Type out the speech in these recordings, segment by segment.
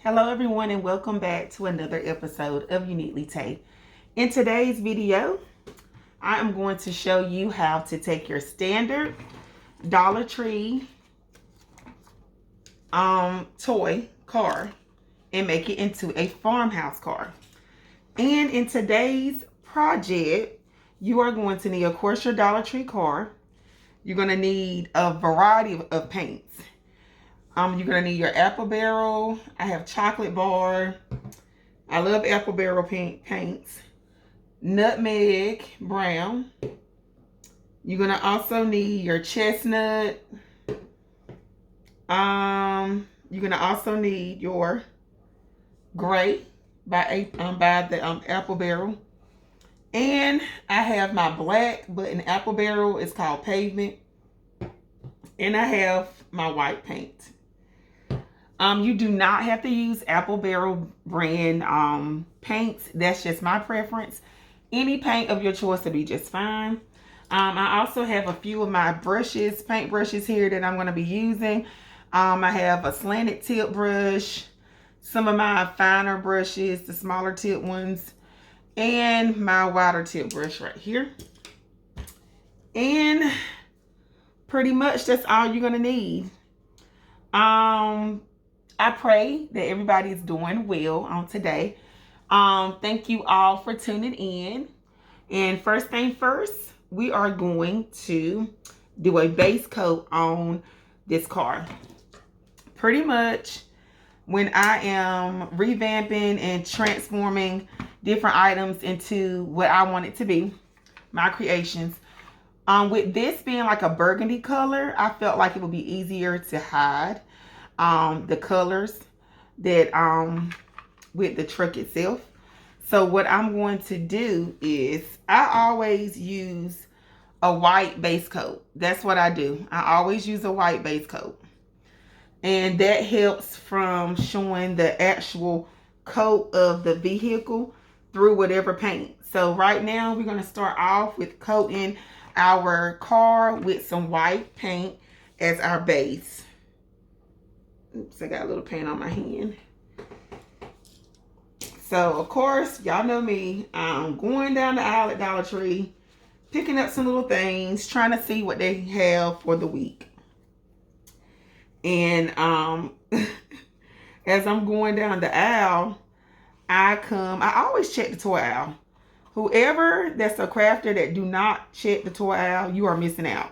Hello everyone and welcome back to another episode of Uniquely Tay. In today's video, I am going to show you how to take your standard Dollar Tree toy car and make it into a farmhouse car. And in today's project, you are going to need, of course, your Dollar Tree car. You're going to need a variety of paints. You're going to need your apple barrel. I have chocolate bar. I love apple barrel paints. Nutmeg brown. You're going to also need your chestnut. You're going to also need your gray by the apple barrel. And I have my black, but an apple barrel. It's called Pavement. And I have my white paint. You do not have to use Apple Barrel brand paints. That's just my preference. Any paint of your choice will be just fine. I also have a few of my brushes, paint brushes here that I'm going to be using. I have a slanted tip brush, some of my finer brushes, the smaller tip ones, and my wider tip brush right here. And pretty much that's all you're going to need. I pray that everybody is doing well on today. Thank you all for tuning in. And first thing first, we are going to do a base coat on this car. Pretty much when I am revamping and transforming different items into what I want it to be, my creations. With this being like a burgundy color, I felt like it would be easier to hide the colors that with the truck itself. So what I'm going to do is I always use a white base coat. That's what I do. I always use a white base coat. And that helps from showing the actual coat of the vehicle through whatever paint. So right now we're going to start off with coating our car with some white paint as our base. Oops, I got a little paint on my hand. So, of course, y'all know me. I'm going down the aisle at Dollar Tree, picking up some little things, trying to see what they have for the week. And as I'm going down the aisle, I always check the toy aisle. Whoever that's a crafter that do not check the toy aisle, you are missing out.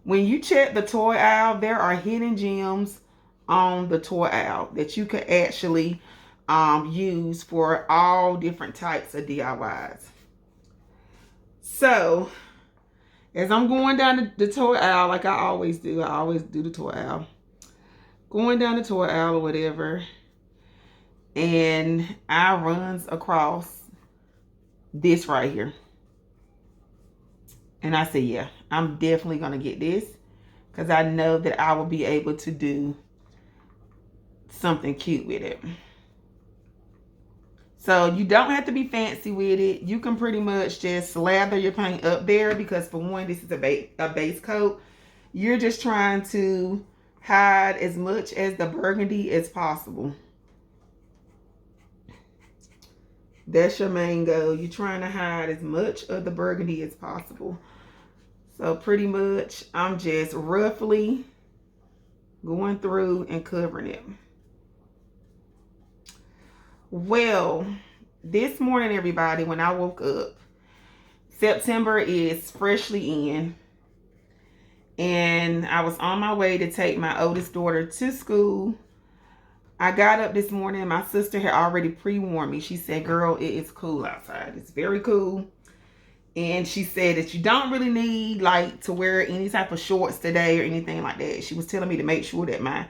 When you check the toy aisle, there are hidden gems on the toy aisle that you could actually use for all different types of DIYs. So, as I'm going down the toy aisle, like I always do the toy aisle. Going down the toy aisle or whatever, and I runs across this right here. And I said, yeah, I'm definitely going to get this because I know that I will be able to do something cute with it. So you don't have to be fancy with it. You can pretty much just slather your paint up there because for one, this is a base coat. You're just trying to hide as much as the burgundy as possible. That's your main goal. You're trying to hide as much of the burgundy as possible. So pretty much I'm just roughly going through and covering it. Well, this morning, everybody, when I woke up, September is freshly in. And I was on my way to take my oldest daughter to school. I got up this morning. My sister had already pre-warned me. She said, girl, it is cool outside. It's very cool. And she said that you don't really need like to wear any type of shorts today or anything like that. She was telling me to make sure that my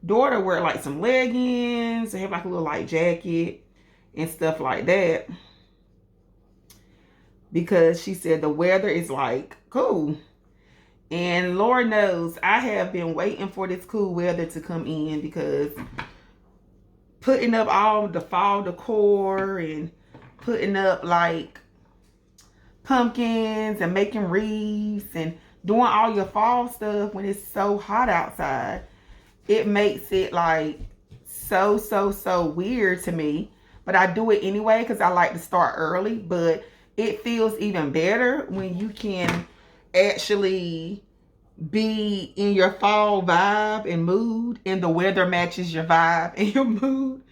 daughter wear like some leggings, have like a little light jacket and stuff like that. Because she said the weather is like cool. And Lord knows I have been waiting for this cool weather to come in because putting up all the fall decor and putting up like pumpkins and making wreaths and doing all your fall stuff when it's so hot outside, it makes it like so weird to me. But I do it anyway because I like to start early. But it feels even better when you can actually be in your fall vibe and mood, and the weather matches your vibe and your mood.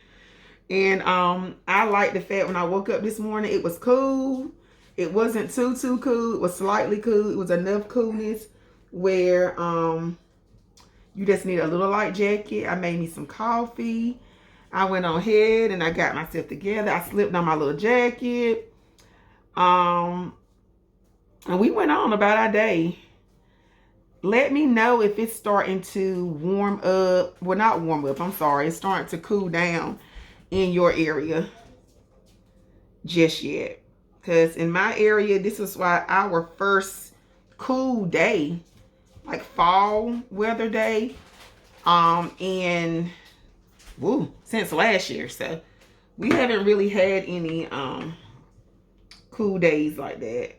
And I like the fact when I woke up this morning, it was cool. It wasn't too cool. It was slightly cool. It was enough coolness where you just need a little light jacket. I made me some coffee. I went on ahead and I got myself together. I slipped on my little jacket. And we went on about our day. Let me know if it's starting to warm up. Well, not warm up, I'm sorry. It's starting to cool down in your area just yet. Because in my area, this is why our first cool day, like fall weather day, and since last year. So we haven't really had any cool days like that.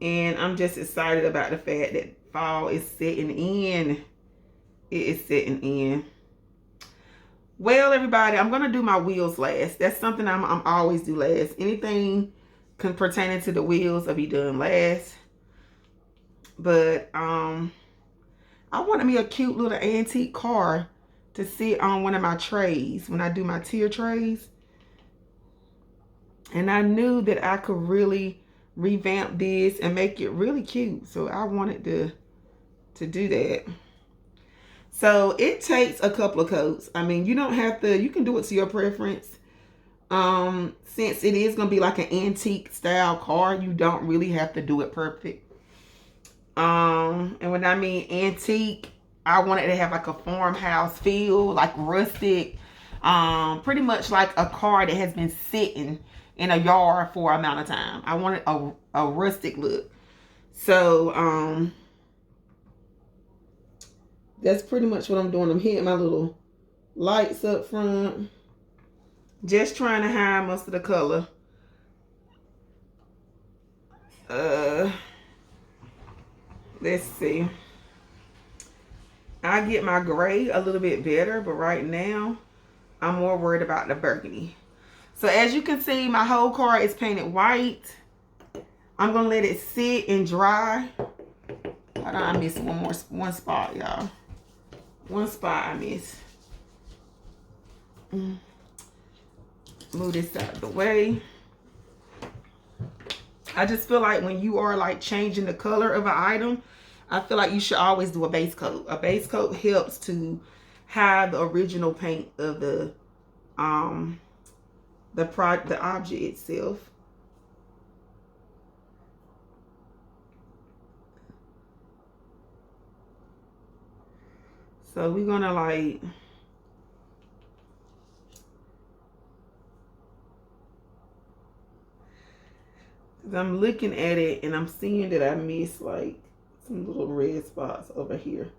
And I'm just excited about the fact that fall is setting in. It is setting in. Well, everybody, I'm going to do my wheels last. That's something I'm always do last. Anything pertaining to the wheels I'll be done last. But I wanted me a cute little antique car to sit on one of my trays when I do my tier trays. And I knew that I could really revamp this and make it really cute. So I wanted to do that. So it takes a couple of coats. I mean, you don't have to, you can do it to your preference. Since it is going to be like an antique style car, you don't really have to do it perfect. And when I mean antique, I want it to have like a farmhouse feel, like rustic, pretty much like a car that has been sitting in a yard for an amount of time. I wanted a rustic look. So that's pretty much what I'm doing. I'm hitting my little lights up front, just trying to hide most of the color. Let's see. I get my gray a little bit better, but right now I'm more worried about the burgundy. So as you can see, my whole car is painted white. I'm gonna let it sit and dry. Hold on, I missed one spot, y'all. One spot I missed. Move this out of the way. I just feel like when you are like changing the color of an item, I feel like you should always do a base coat. A base coat helps to hide the original paint of the object itself. So we're gonna like I'm looking at it and I'm seeing that I missed like some little red spots over here.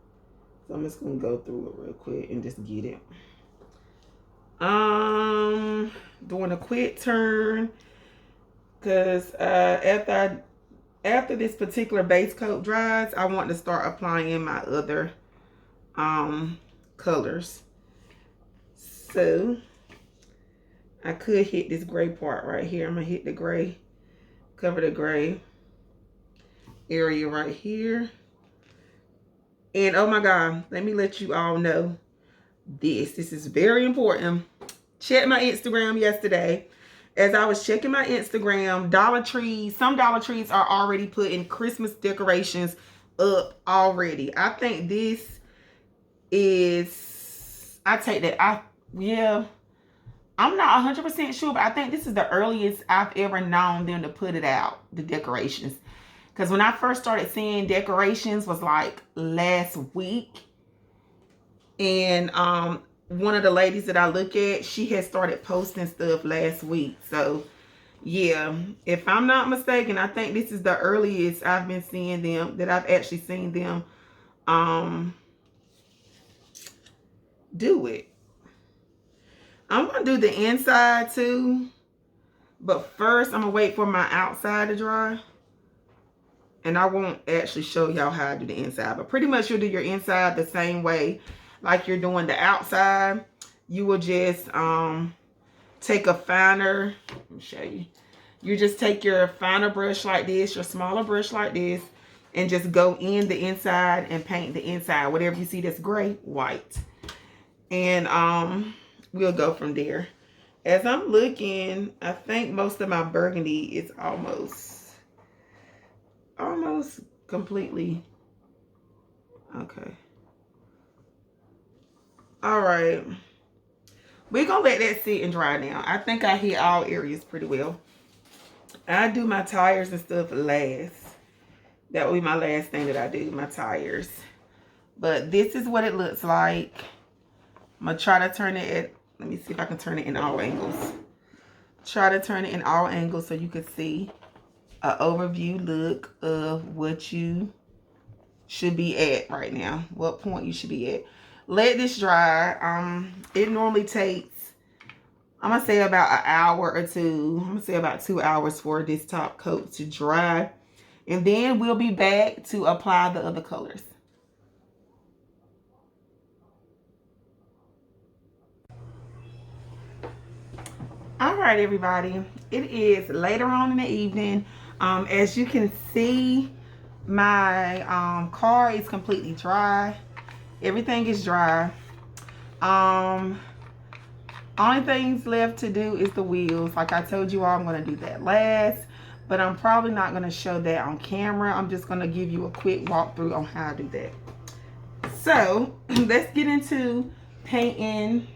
So I'm just gonna go through it real quick and just get it. Doing a quick turn because after this particular base coat dries, I want to start applying my other colors. So I could hit this gray part right here. I'm gonna hit the gray, cover the gray area right here. And oh my God, let me let you all know this is very important. Check my Instagram yesterday. As I was checking my Instagram, some Dollar Trees are already putting Christmas decorations up already. I think this is, I take that, yeah, I'm not 100% sure, but I think this is the earliest I've ever known them to put it out, the decorations. Because when I first started seeing decorations was like last week. And one of the ladies that I look at, she had started posting stuff last week. So yeah, if I'm not mistaken, I think this is the earliest I've been seeing them, that I've actually seen them do it. I'm gonna do the inside too, but first I'm gonna wait for my outside to dry. And I won't actually show y'all how I do the inside, but pretty much you'll do your inside the same way like you're doing the outside, you will just take a finer, let me show you. You just take your finer brush like this, your smaller brush like this, and just go in the inside and paint the inside. Whatever you see that's gray, white. And we'll go from there. As I'm looking, I think most of my burgundy is almost completely okay. All right, we're gonna let that sit and dry now. I think I hit all areas pretty well. I do my tires and stuff last. That will be my last thing that I do, my tires. But this is what it looks like. I'm gonna try to turn it at, let me see if I can turn it in all angles. Try to turn it in all angles so you can see an overview look of what you should be at right now. What point you should be at. Let this dry. It normally takes, I'm gonna say about an hour or two. I'm gonna say about 2 hours for this top coat to dry. And then we'll be back to apply the other colors. All right, everybody. It is later on in the evening. As you can see, my car is completely dry. Everything is dry. Only things left to do is the wheels. Like I told you all, I'm going to do that last. But I'm probably not going to show that on camera. I'm just going to give you a quick walkthrough on how I do that. So, let's get into painting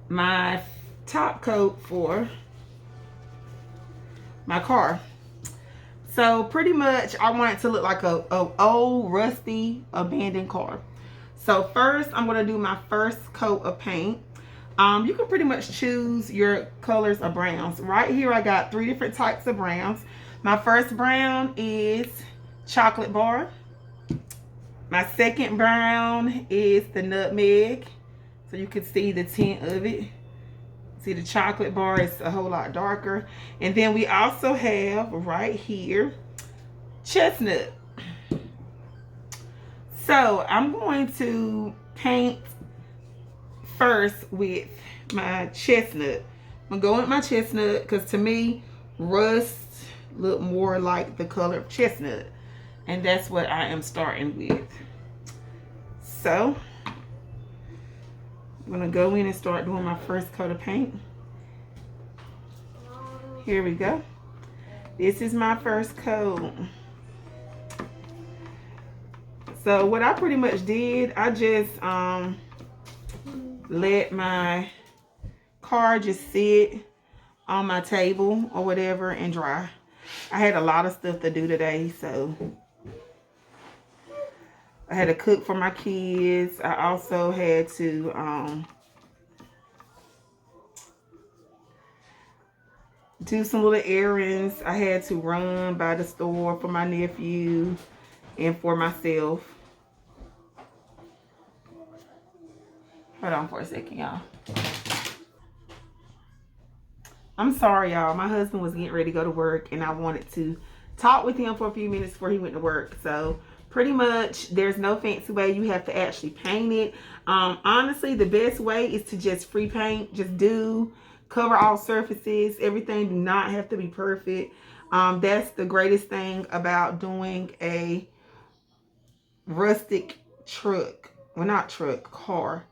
my top coat for my car. So pretty much I want it to look like a old rusty abandoned car. So first I'm going to do my first coat of paint. You can pretty much choose your colors of browns. Right here I got 3 different types of browns. My first brown is chocolate bar. My second brown is the nutmeg. So you can see the tint of it. See, the chocolate bar is a whole lot darker. And then we also have right here chestnut. So I'm going to paint first with my chestnut. I'm going to go with my chestnut because to me, rust look more like the color of chestnut. And that's what I am starting with. So I'm going to go in and start doing my first coat of paint. Here we go. This is my first coat. So what I pretty much did, I just let my car just sit on my table or whatever and dry. I had a lot of stuff to do today, so I had to cook for my kids. I also had to do some little errands. I had to run by the store for my nephew and for myself. Hold on for a second, y'all. I'm sorry, y'all. My husband was getting ready to go to work and I wanted to talk with him for a few minutes before he went to work. So pretty much there's no fancy way. You have to actually paint it. Honestly, the best way is to just free paint. Just cover all surfaces. Everything do not have to be perfect. That's the greatest thing about doing a rustic truck. Well, not truck, car.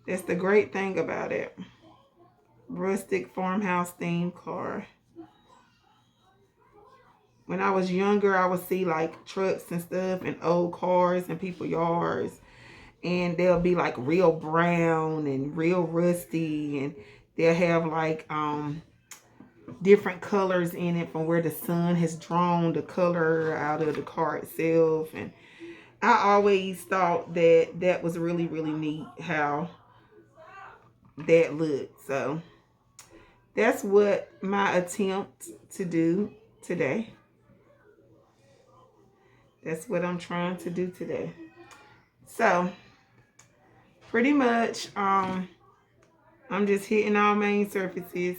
That's the great thing about it. Rustic farmhouse themed car. When I was younger, I would see like trucks and stuff and old cars in people's yards. And they'll be like real brown and real rusty. And they'll have like different colors in it from where the sun has drawn the color out of the car itself. And I always thought that that was really, really neat how that looked. So that's what my attempt to do today. That's what I'm trying to do today. So pretty much I'm just hitting all main surfaces.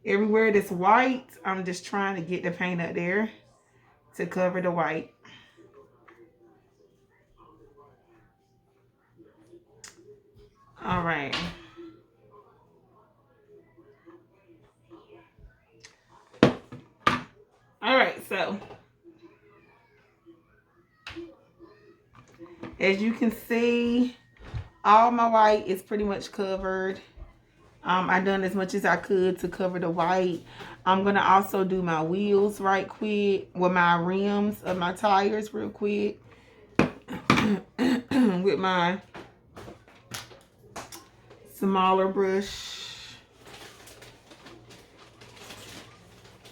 Everywhere that's white, I'm just trying to get the paint up there to cover the white. All right. All right, so as you can see, all my white is pretty much covered. I done as much as I could to cover the white. I'm gonna also do my wheels right quick, with my rims of my tires real quick with my smaller brush.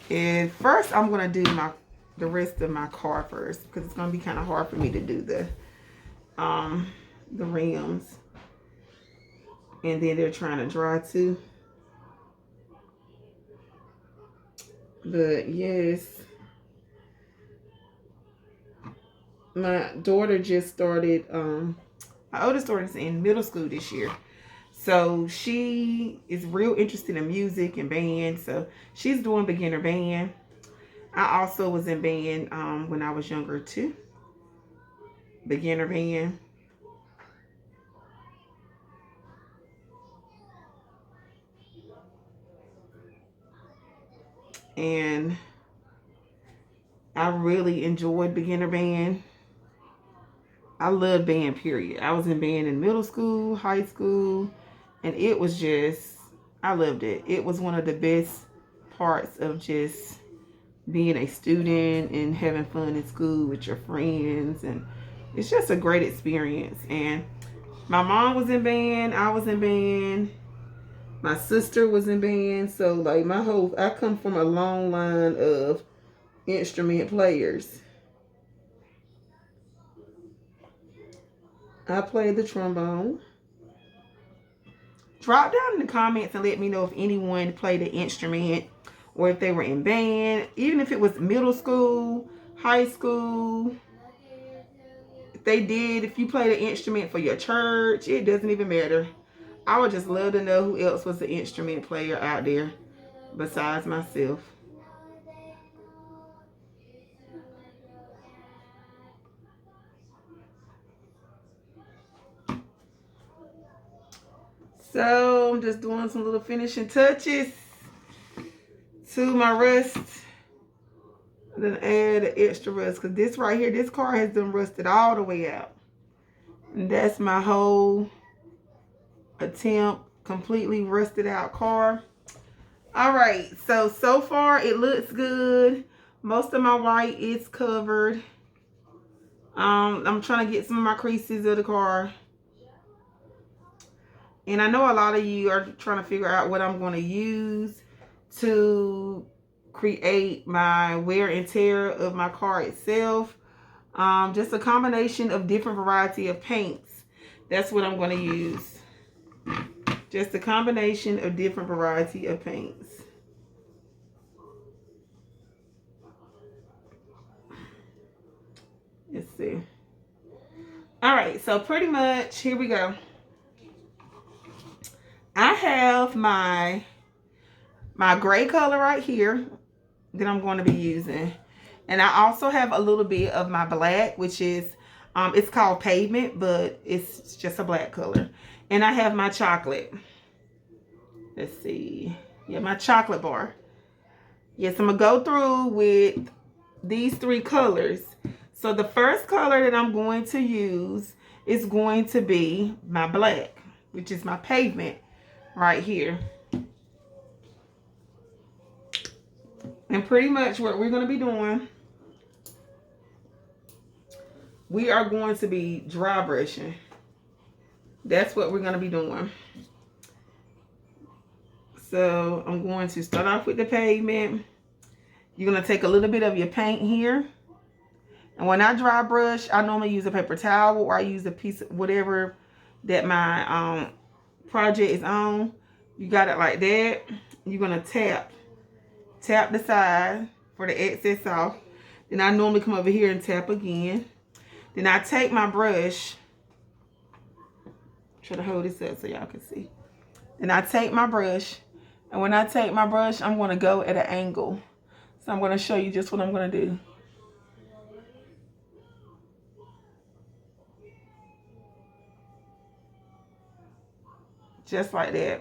And first I'm gonna do the rest of my car first, because it's gonna be kind of hard for me to do the rims, and then they're trying to dry too. But yes, my daughter just started, my oldest daughter is in middle school this year. So she is real interested in music and band. So she's doing beginner band. I also was in band when I was younger too. Beginner band. And I really enjoyed beginner band. I love band, period. I was in band in middle school, high school, and it was just, I loved it. It was one of the best parts of just being a student and having fun in school with your friends. And it's just a great experience. And my mom was in band, I was in band, my sister was in band. So like I come from a long line of instrument players. I played the trombone. Drop down in the comments and let me know if anyone played an instrument, or if they were in band, even if it was middle school, high school. If they did, if you played an instrument for your church, it doesn't even matter. I would just love to know who else was an instrument player out there besides myself. So I'm just doing some little finishing touches to my rust. Then add an extra rust, because this right here, this car has been rusted all the way out. And that's my whole attempt, completely rusted out car. All right, so far it looks good. Most of my white is covered. I'm trying to get some of my creases of the car. And I know a lot of you are trying to figure out what I'm going to use to create my wear and tear of my car itself. Just a combination of different variety of paints. That's what I'm going to use. Just a combination of different variety of paints. Let's see. All right, so pretty much, here we go. I have my gray color right here that I'm going to be using. And I also have a little bit of my black, which is, it's called Pavement, but it's just a black color. And I have my chocolate. Let's see. Yeah, my chocolate bar. Yes, I'm going to go through with these three colors. So the first color that I'm going to use is going to be my black, which is my Pavement right here. And pretty much what we're going to be doing, we are going to be dry brushing. That's what we're going to be doing. So I'm going to start off with the Pavement. You're going to take a little bit of your paint here. And when I dry brush, I normally use a paper towel, or I use a piece of whatever that my project is on. You got it like that. You're going to tap the side for the excess off. Then I normally come over here and tap again. Then I take my brush. Try to hold this up so y'all can see. Then I take my brush. And when I take my brush, I'm going to go at an angle. So I'm going to show you just what I'm going to do. just like that.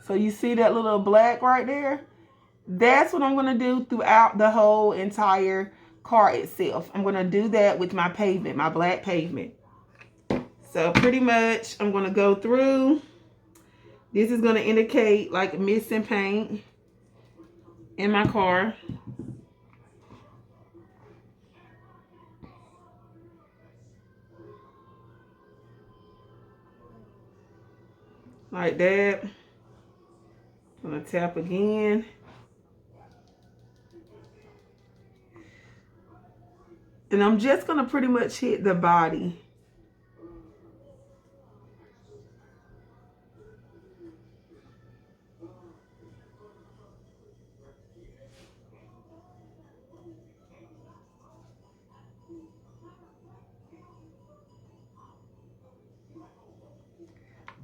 So you see that little black right there? That's what I'm going to do throughout the whole entire car itself. I'm going to do that with my pavement, my black pavement. So pretty much I'm going to go through. This is going to indicate like missing paint in my car. Like that. I'm going to tap again. And I'm just going to pretty much hit the body.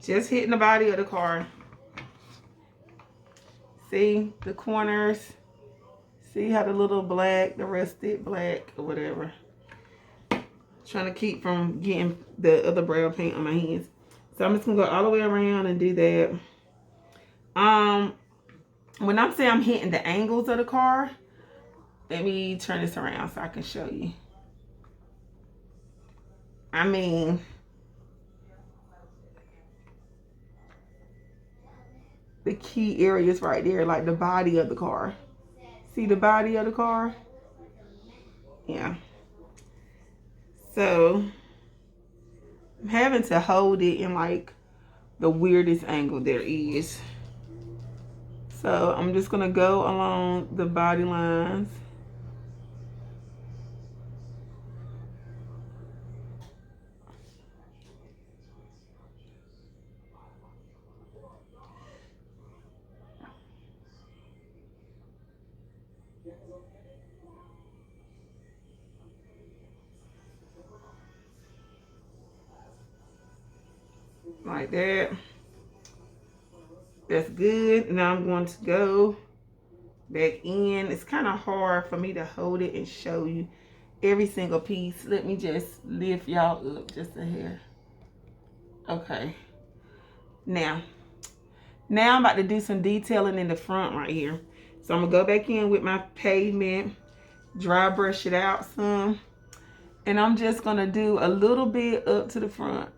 Just hitting the body of the car. See the corners. See how the little black, the rusted black or whatever. Trying to keep from getting the other brown paint on my hands. So I'm just gonna go all the way around and do that. When I'm saying I'm hitting the angles of the car, let me turn this around so I can show you. I mean, the key areas right there, like the body of the car. See the body of the car? Yeah. So I'm having to hold it in like the weirdest angle there is. So I'm just gonna go along the body lines. Like that. That's good. Now I'm going to go back in. It's kind of hard for me to hold it and show you every single piece. Let me just lift y'all up just a hair. Okay. Now I'm about to do some detailing in the front right here. So I'm gonna go back in with my pavement, dry brush it out some, and I'm just gonna do a little bit up to the front.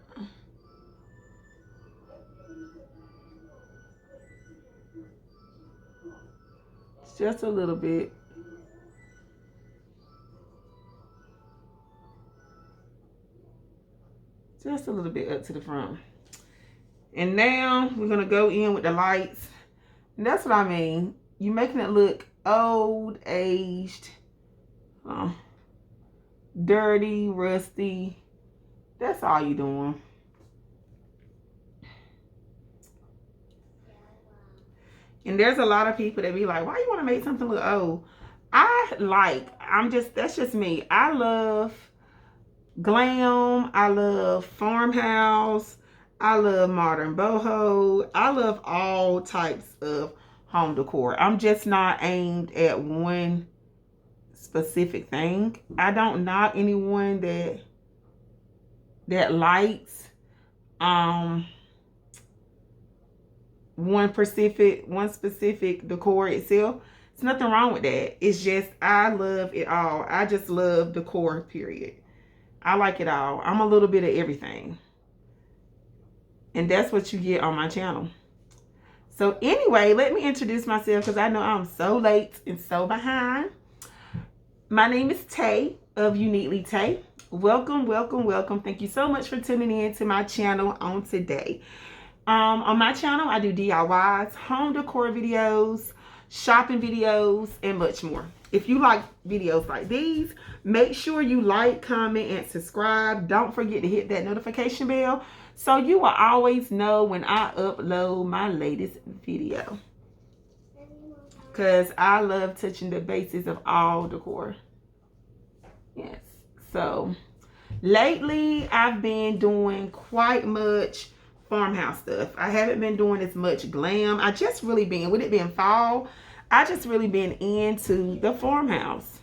Just a little bit. Just a little bit up to the front. And now we're gonna go in with the lights. And that's what I mean. You're making it look old, aged, dirty, rusty. That's all you're doing. And there's a lot of people that be like, why you want to make something look old? That's just me. I love glam. I love farmhouse. I love modern boho. I love all types of home decor. I'm just not aimed at one specific thing. I don't knock anyone that likes one specific decor itself. There's nothing wrong with that. It's just I love it all. I just love decor, period. I like it all. I'm a little bit of everything. And that's what you get on my channel. So anyway, let me introduce myself because I know I'm so late and so behind. My name is Tay of Uniquely Tay. Welcome, welcome, welcome. Thank you so much for tuning in to my channel on today. On my channel, I do DIYs, home decor videos, shopping videos, and much more. If you like videos like these, make sure you like, comment, and subscribe. Don't forget to hit that notification bell so you will always know when I upload my latest video. Because I love touching the bases of all decor. Yes. So, lately, I've been doing quite much farmhouse stuff. I haven't been doing as much glam. I just really been, with it being fall, I just really been into the farmhouse.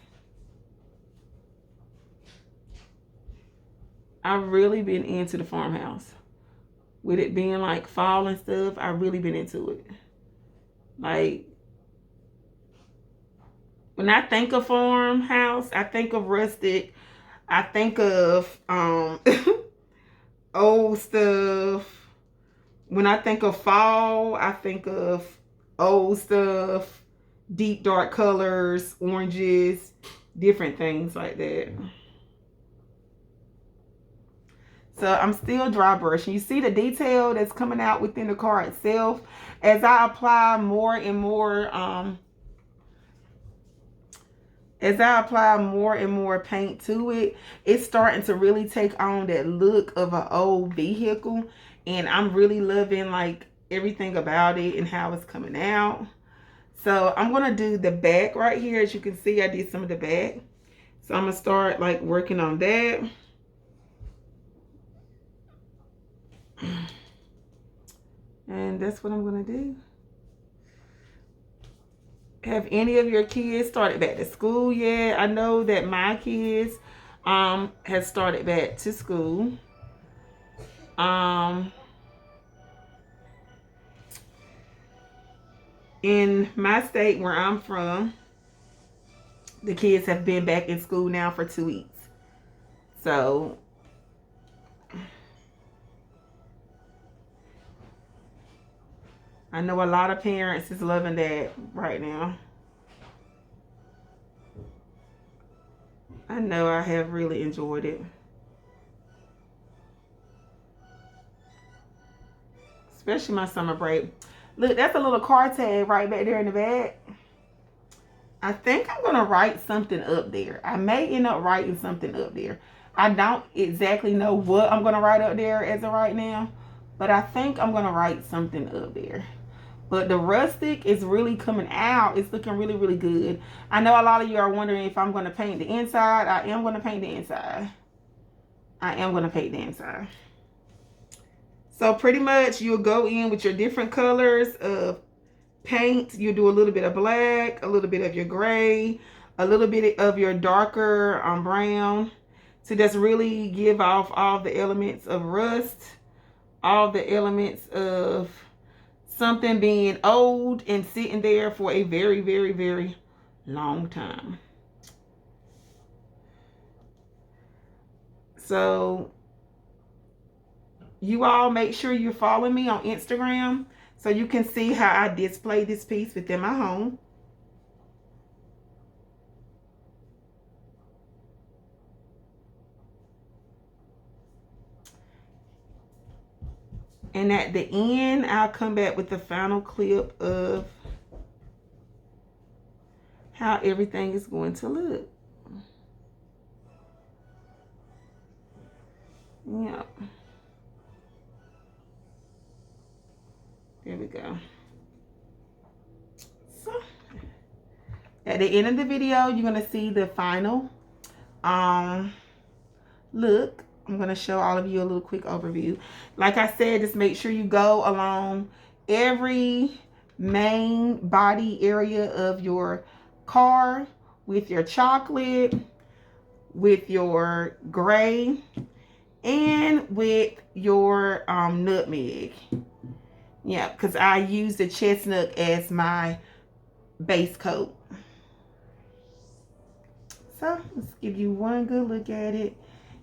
I've really been into the farmhouse. with it being like fall and stuff, I've really been into it. Like, when I think of farmhouse, I think of rustic. I think of old stuff. When I think of fall, I think of old stuff, deep dark colors, oranges, different things like that. So I'm still dry brushing. You see the detail that's coming out within the card itself. As I apply more and more, paint to it, it's starting to really take on that look of an old vehicle. And I'm really loving like everything about it and how it's coming out. So I'm going to do the back right here. As you can see, I did some of the back. So I'm going to start like working on that. And that's what I'm going to do. Have any of your kids started back to school yet? I know that my kids have started back to school. In my state where I'm from, the kids have been back in school now for 2 weeks. So I know a lot of parents is loving that right now. I know I have really enjoyed it. Especially my summer break. Look, that's a little car tag right back there in the back. I think I'm going to write something up there. I may end up writing something up there. I don't exactly know what I'm going to write up there as of right now. But I think I'm going to write something up there. But the rustic is really coming out. It's looking really, really good. I know a lot of you are wondering if I'm going to paint the inside. I am going to paint the inside. I am going to paint the inside. So pretty much you'll go in with your different colors of paint. You do a little bit of black, a little bit of your gray, a little bit of your darker brown to just really give off all the elements of rust, all the elements of something being old and sitting there for a very, very, very long time. So you all make sure you follow me on Instagram so you can see how I display this piece within my home. And at the end, I'll come back with the final clip of how everything is going to look. Yep. There we go. So, at the end of the video, you're going to see the final look. I'm going to show all of you a little quick overview. Like I said, just make sure you go along every main body area of your car with your chocolate, with your gray, and with your nutmeg. Yeah, because I use the chestnut as my base coat. So let's give you one good look at it,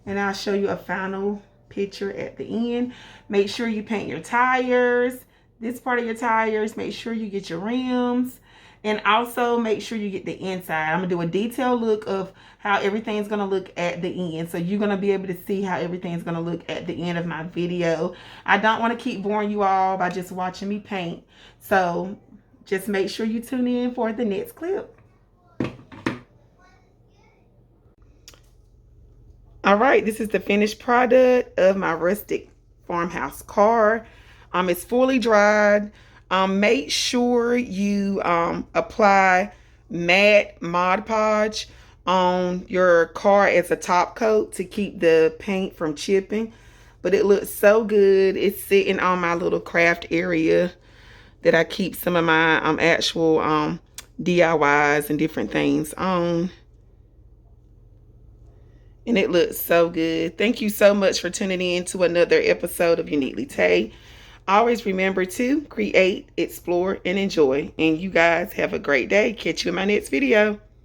and I'll show you a final picture at the end. Make sure you paint your tires, this part of your tires. Make sure you get your rims, and also make sure you get the inside. I'm gonna do a detailed look of how everything's gonna look at the end, so you're gonna be able to see how everything's gonna look at the end of my video. I don't want to keep boring you all by just watching me paint, so just make sure you tune in for the next clip. All right, this is the finished product of my rustic farmhouse car. It's fully dried. Make sure you apply matte Mod Podge on your car as a top coat to keep the paint from chipping. But it looks so good. It's sitting on my little craft area that I keep some of my actual DIYs and different things on. And it looks so good. Thank you so much for tuning in to another episode of Uniquely Tay. Always remember to create, explore, and enjoy. And you guys have a great day. Catch you in my next video.